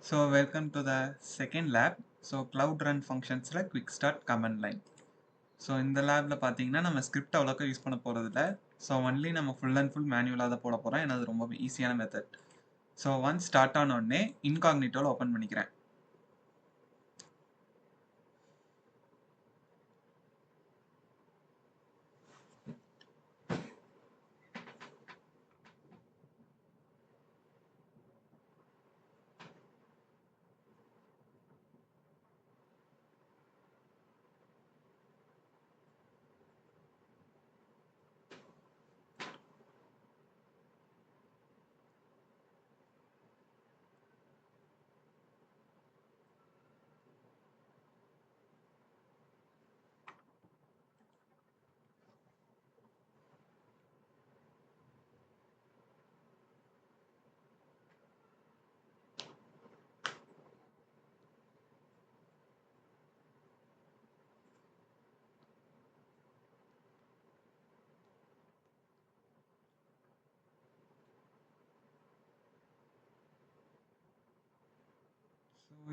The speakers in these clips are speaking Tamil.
Welcome to the second lab. Cloud Run functions like quick start command line. இந்த லேப்ல பார்த்தீங்கன்னா நம்ம ஸ்கிரிப்ட் அவ்வளோக்கா யூஸ் பண்ண போகிறதில்ல. ஒன்லி நம்ம ஃபுல் அண்ட் ஃபுல் மேனுவலாக தான் போட போகிறோம். ஏன்னா அது ரொம்ப ஈஸியான மெத்தட். ஒன்ஸ் ஸ்டார்ட் ஆன உடனே இன்காக்னிட்டோவில் ஓப்பன் பண்ணிக்கிறேன்.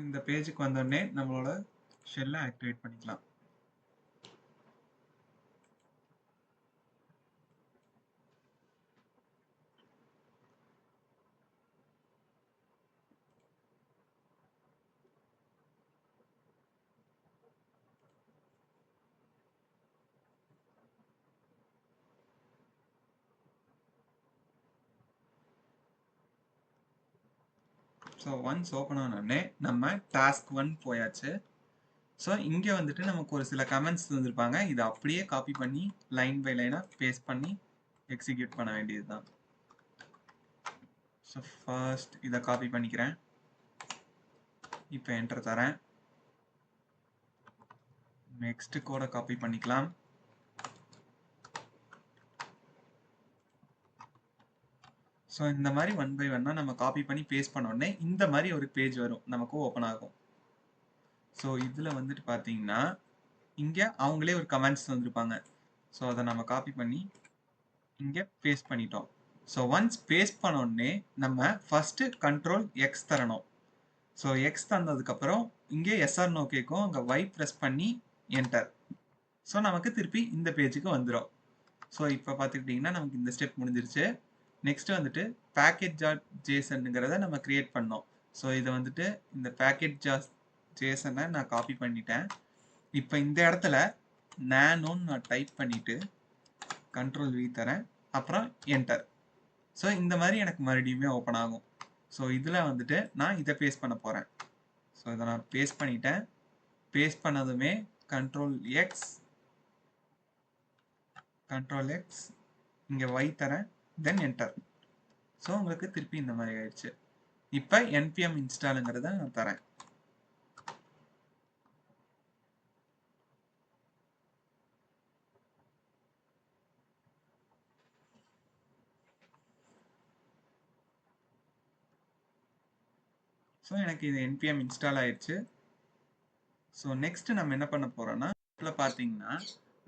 இந்த பேஜுக்கு வந்தோடனே நம்மளோட ஷெல்லை ஆக்டிவேட் பண்ணிக்கலாம். ஒன்ஸ் ஓப்பன் ஆனோடனே நம்ம டாஸ்க் 1 போயாச்சு. இங்கே வந்துட்டு நமக்கு ஒரு சில கமெண்ட்ஸ் தந்திருப்பாங்க. இதை அப்படியே காப்பி பண்ணி லைன் பை லைனாக பேஸ்ட் பண்ணி எக்ஸிக்யூட் பண்ண வேண்டியது தான். ஃபர்ஸ்ட் இதை காப்பி பண்ணிக்கிறேன். இப்போ என்டர் தரேன். நெக்ஸ்ட் கோடை காப்பி பண்ணிக்கலாம். இந்த மாதிரி 1 by 1 நம்ம காப்பி பண்ணி பேஸ்ட் பண்ண உடனே இந்த மாதிரி ஒரு பேஜ் வரும், நமக்கு ஓப்பன் ஆகும். இதில் வந்துட்டு பார்த்தீங்கன்னா இங்கே அவங்களே ஒரு கமெண்ட்ஸ் வந்திருப்பாங்க. அதை நம்ம காப்பி பண்ணி இங்கே பேஸ்ட் பண்ணிட்டோம். ஒன்ஸ் பேஸ்ட் பண்ண உடனே நம்ம ஃபர்ஸ்ட் கண்ட்ரோல் எக்ஸ் தரணும். எக்ஸ் தந்ததுக்கப்புறம் இங்கே எஸ்ஆர் நோ கேட்கும். அங்கே ஒய் ப்ரெஸ் பண்ணி என்டர். நமக்கு திருப்பி இந்த பேஜுக்கு வந்துடும். இப்போ பார்த்துக்கிட்டிங்கன்னா நமக்கு இந்த ஸ்டெப் முடிஞ்சிருச்சு. நெக்ஸ்ட் வந்துட்டு பேக்கேஜ் டாட் ஜேசன்ங்கிறத நம்ம கிரியேட் பண்ணோம். இதை வந்துட்டு இந்த பேக்கேஜ் டாட் ஜேசனை நான் காப்பி பண்ணிட்டேன். இப்போ இந்த இடத்துல நானோன்னு நான் டைப் பண்ணிட்டு கண்ட்ரோல் வி தரேன், அப்புறம் என்டர். இந்த மாதிரி எனக்கு மறுபடியுமே ஓப்பன் ஆகும். இதில் வந்துட்டு நான் இதை பேஸ்ட் பண்ண போகிறேன். இதை நான் பேஸ்ட் பண்ணிட்டேன். பேஸ்ட் பண்ணதுமே கண்ட்ரோல் எக்ஸ் இங்கே ஒய் தரேன், தென் என்டர். உங்களுக்கு திருப்பி இந்த மாதிரி ஆயிடுச்சு. இப்போ npm இன்ஸ்டாலுங்கிறத நான் தரேன். எனக்கு இது npm இன்ஸ்டால் ஆயிடுச்சு. நெக்ஸ்ட் நம்ம என்ன பண்ண போறோம்னா, இதில் பார்த்தீங்கன்னா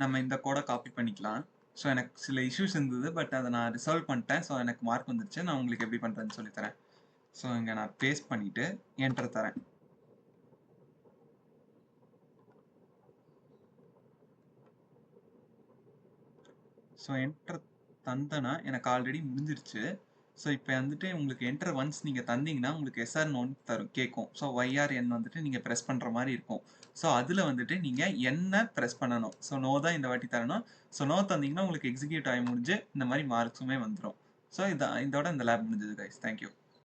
நம்ம இந்த கோடை காப்பி பண்ணிக்கலாம். எனக்கு சில இஷ்யூஸ் இருந்தது, பட் அதை நான் ரிசால்வ் பண்ணிட்டேன். எனக்கு மார்க் வந்துருச்சு. நான் உங்களுக்கு எப்படி பண்ணுறேன்னு சொல்லித்தரேன். இங்கே நான் பேஸ்ட் பண்ணிவிட்டு என்டர் தரேன். என்டர் தந்தனா எனக்கு ஆல்ரெடி முடிஞ்சிருச்சு. இப்போ வந்துட்டு உங்களுக்கு என்டர் ஒன்ஸ் நீங்கள் தந்தீங்கன்னா உங்களுக்கு எஸ்ஆர் நோன் தரும் கேட்கும். ஒய்ஆர் என் வந்துட்டு நீங்கள் ப்ரெஸ் பண்ணுற மாதிரி இருக்கும். அதில் வந்துட்டு நீங்கள் என்ன ப்ரெஸ் பண்ணணும். நோ தான் இந்த வாட்டி தரணும். நோ தந்தீங்கன்னா உங்களுக்கு எக்ஸிக்யூட் ஆகி முடிஞ்சு இந்த மாதிரி மார்க்ஸுமே வந்துடும். இதோட இந்த லேப் முடிஞ்சது கைஸ். தேங்க்யூ.